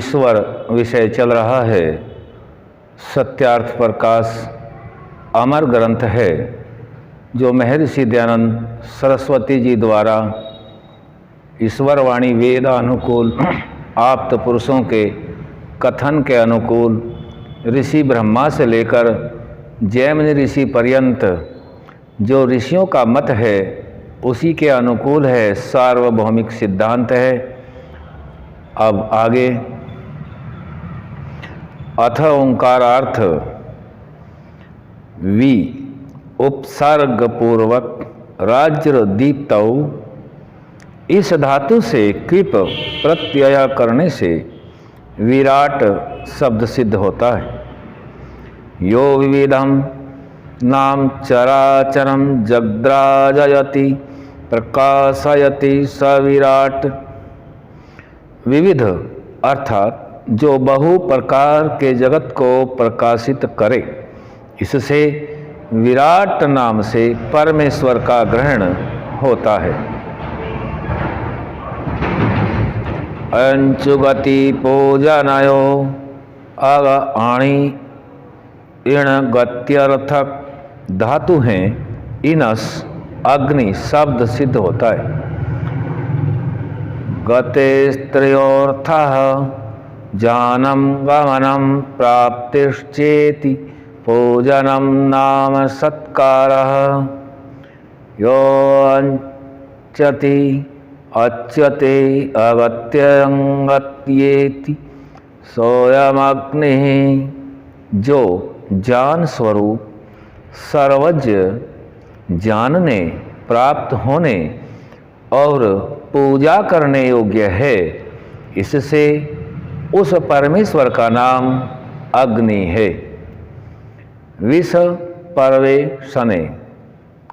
ईश्वर विषय चल रहा है। सत्यार्थ प्रकाश अमर ग्रंथ है जो महर्षि दयानंद सरस्वती जी द्वारा ईश्वरवाणी वेदानुकूल आप्त पुरुषों के कथन के अनुकूल ऋषि ब्रह्मा से लेकर जैमिनी ऋषि पर्यंत जो ऋषियों का मत है उसी के अनुकूल है, सार्वभौमिक सिद्धांत है। अब आगे अथ ओंकारार्थ वि उपसर्ग पूर्वक राज्य दीप्तौ, इस धातु से कृप प्रत्यय करने से विराट शब्द सिद्ध होता है। यो विविधम नाम चराचरम जगद्राजयति प्रकाशयति स विराट। विविध अर्थात जो बहु प्रकार के जगत को प्रकाशित करे, इससे विराट नाम से परमेश्वर का ग्रहण होता है। अंचुगति पूजनयो अग आणी इण गत्यर्थक धातु हैं, इनस अग्नि शब्द सिद्ध होता है। गते स्त्रियोर्थः जानम गमनम प्राप्तिश्चेति पूजनम नाम सत्कारः। यो अंचति अच्यते अगत्यंगत्येति सोयमग्निः, जो ज्ञान स्वरूप सर्वज्ञ जानने प्राप्त होने और पूजा करने योग्य है, इससे उस परमेश्वर का नाम अग्नि है। विष परवे शने,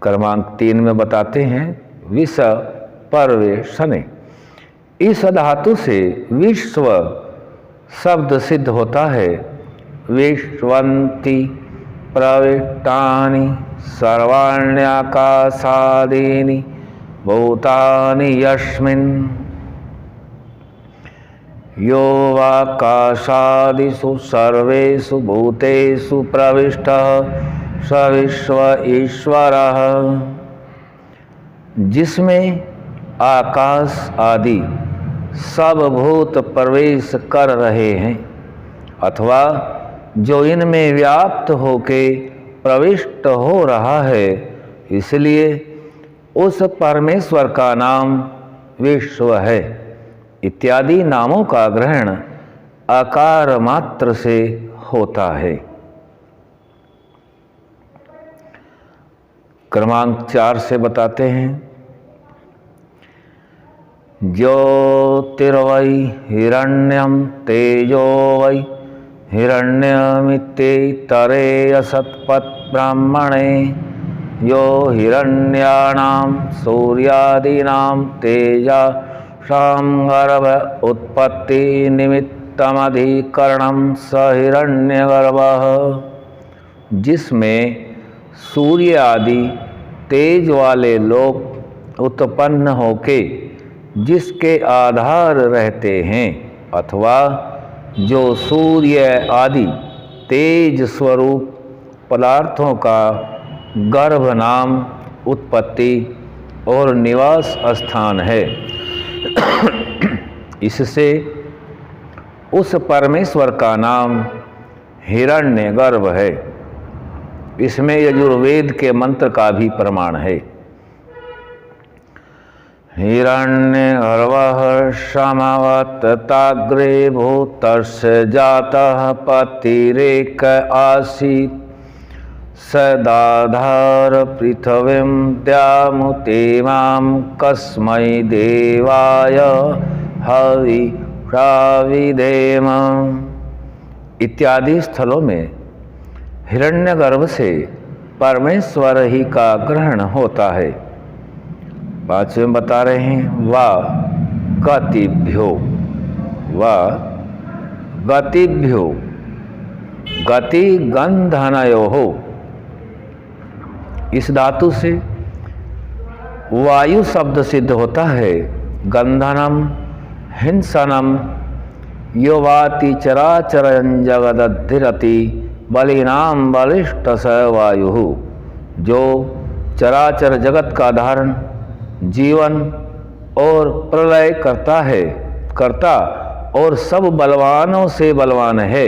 क्रमांक 3 में बताते हैं विष परवे शने। इस धातु से विश्व शब्द सिद्ध होता है। विश्वन्ति प्रविष्टानि सर्वाण्यकाशादीनि भूतानि यस्मिन्, यो वाकाशादिषु सर्वेषु भूतेषु प्रविष्टः स विश्व ईश्वरः। जिसमें आकाश आदि सब भूत प्रवेश कर रहे हैं अथवा जो इनमें व्याप्त होके प्रविष्ट हो रहा है, इसलिए उस परमेश्वर का नाम विश्व है। इत्यादि नामों का ग्रहण आकार मात्र से होता है। क्रमांक 4 से बताते हैं ज्योतिर्वै हिरण्यम तेजो वै हिरण्यमित्येतरे असत्पत् ब्राह्मणे, यो हिरण्यानां सूर्यादीनां तेजसां गर्भ उत्पत्ति निमित्तमधिकरणं स हिरण्यगर्भः। जिसमें सूर्य आदि तेज वाले लोग उत्पन्न होके जिसके आधार रहते हैं, अथवा जो सूर्य आदि तेज स्वरूप पदार्थों का गर्भ नाम उत्पत्ति और निवास स्थान है, इससे उस परमेश्वर का नाम हिरण्यगर्भ है। इसमें यजुर्वेद के मंत्र का भी प्रमाण है। हिरण्यगर्भः समवत्ताग्रे भूतस्य जातः पतिरेक आसीत्, सदाधार पृथिवीं द्यामुतेमां कस्मै देवाय हविषाविधेम। इत्यादि स्थलों में हिरण्यगर्भ से परमेश्वर ही का ग्रहण होता है। 5वें बता रहे हैं वा गतिभ्यो, वा गतिभ्यो गति गंधनयोः, इस धातु से वायु शब्द सिद्ध होता है। गंधनम हिंसनम यो वाति चराचरं जगदधिरति बलिनाम बलिष्ठ स वायु। जो चराचर जगत का धारण, जीवन और प्रलय करता और सब बलवानों से बलवान है,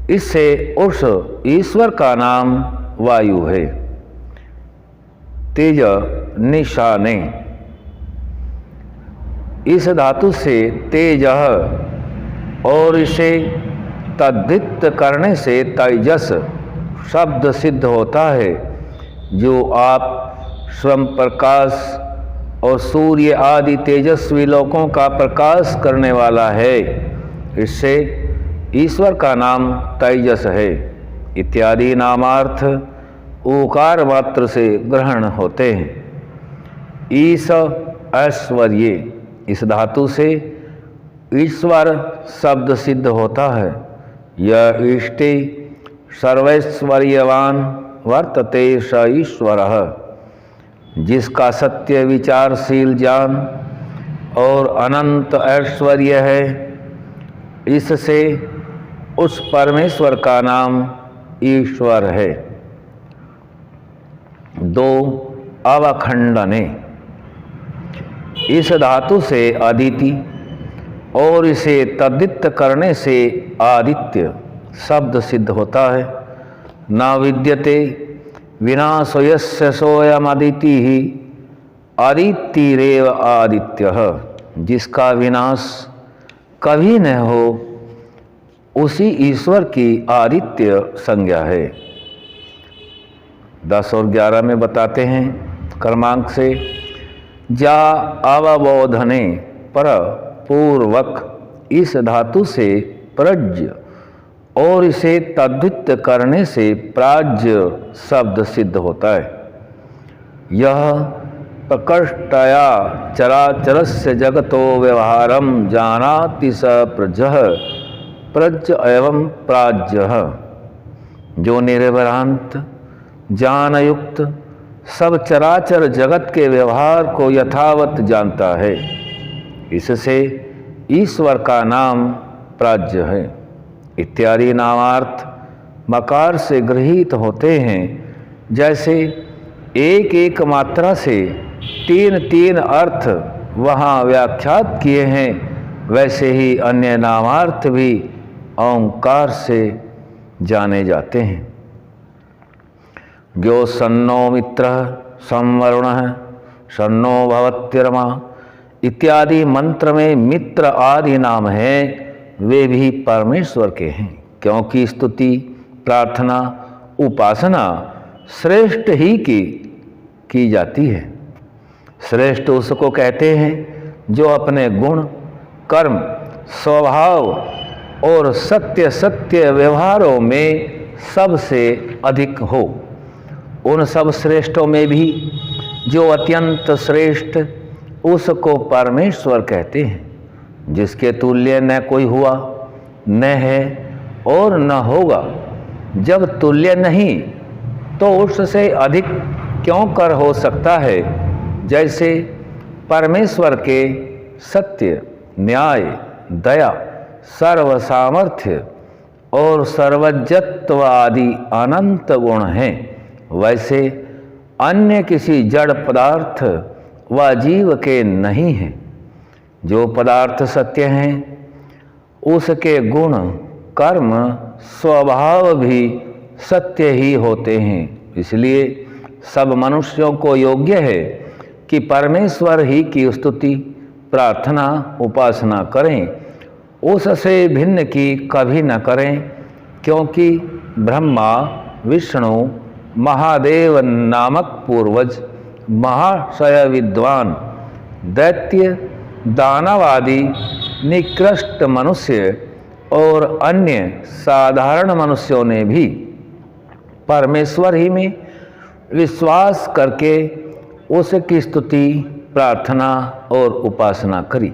इससे उस ईश्वर का नाम वायु है। तेज निशाने, इस धातु से तेज और इसे तद्धित करने से तेजस शब्द सिद्ध होता है। जो आप स्वयं प्रकाश और सूर्य आदि तेजस्वी लोकों का प्रकाश करने वाला है, इससे ईश्वर का नाम तेजस है। इत्यादि नामार्थ ओकार मात्र से ग्रहण होते हैं। ईश ऐश्वर्य, इस धातु से ईश्वर शब्द सिद्ध होता है। यह इष्टि सर्वैश्वर्यवान वर्तते स ईश्वरः, जिसका सत्य विचारशील ज्ञान और अनंत ऐश्वर्य है, इससे उस परमेश्वर का नाम ईश्वर है। 2 अवखंडने, इस धातु से अदिति और इसे तद्धित करने से आदित्य शब्द सिद्ध होता है। न विद्यते विनाशोयस्य सोयम अदिति ही अदितिरेव आदित्यः, जिसका विनाश कभी न हो उसी ईश्वर की आदित्य संज्ञा है। 10 और 11 में बताते हैं क्रमांक से, जा अवबोधने पर पूर्वक, इस धातु से प्रज्ञ और इसे तद्धित करने से प्राज्य शब्द सिद्ध होता है। यह प्रकृष्टया चराचरस्य जगतो व्यवहारम जानाति स प्रज्ञः प्रज्ञ एवं प्राज्यः, जो निर्भ्रांत ज्ञानयुक्त सब चराचर जगत के व्यवहार को यथावत जानता है, इससे ईश्वर का नाम प्राज्य है। इत्यादि नामार्थ मकार से गृहीत होते हैं। जैसे एक एक मात्रा से 3 अर्थ वहाँ व्याख्यात किए हैं, वैसे ही अन्य नामार्थ भी ओंकार से जाने जाते हैं। जो सन्नो मित्र संवरुणः सन्नो भवत्यर्मा इत्यादि मंत्र में मित्र आदि नाम हैं, वे भी परमेश्वर के हैं, क्योंकि स्तुति प्रार्थना उपासना श्रेष्ठ ही की जाती है। श्रेष्ठ उसको कहते हैं जो अपने गुण, कर्म, स्वभाव और सत्य व्यवहारों में सबसे अधिक हो। उन सब श्रेष्ठों में भी जो अत्यंत श्रेष्ठ, उसको परमेश्वर कहते हैं, जिसके तुल्य न कोई हुआ, न है और न होगा। जब तुल्य नहीं तो उससे अधिक क्यों कर हो सकता है। जैसे परमेश्वर के सत्य, न्याय, दया, सर्व सामर्थ्य और सर्वज्ञत्व आदि अनंत गुण हैं, वैसे अन्य किसी जड़ पदार्थ व जीव के नहीं हैं। जो पदार्थ सत्य हैं, उसके गुण, कर्म, स्वभाव भी सत्य ही होते हैं। इसलिए सब मनुष्यों को योग्य है कि परमेश्वर ही की स्तुति, प्रार्थना, उपासना करें, उससे भिन्न की कभी न करें, क्योंकि ब्रह्मा, विष्णु, महादेव नामक पूर्वज, महाशय विद्वान, दैत्य, दानव आदि निकृष्ट मनुष्य और अन्य साधारण मनुष्यों ने भी परमेश्वर ही में विश्वास करके उसकी स्तुति, प्रार्थना और उपासना करी,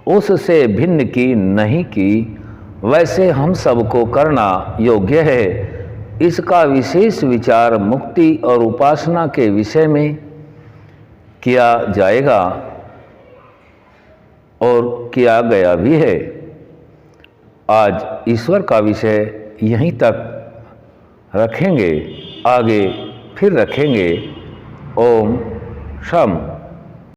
उससे भिन्न की नहीं की। वैसे हम सबको करना योग्य है। इसका विशेष विचार मुक्ति और उपासना के विषय में किया जाएगा और किया गया भी है। आज ईश्वर का विषय यहीं तक रखेंगे, आगे फिर रखेंगे। ओम शम।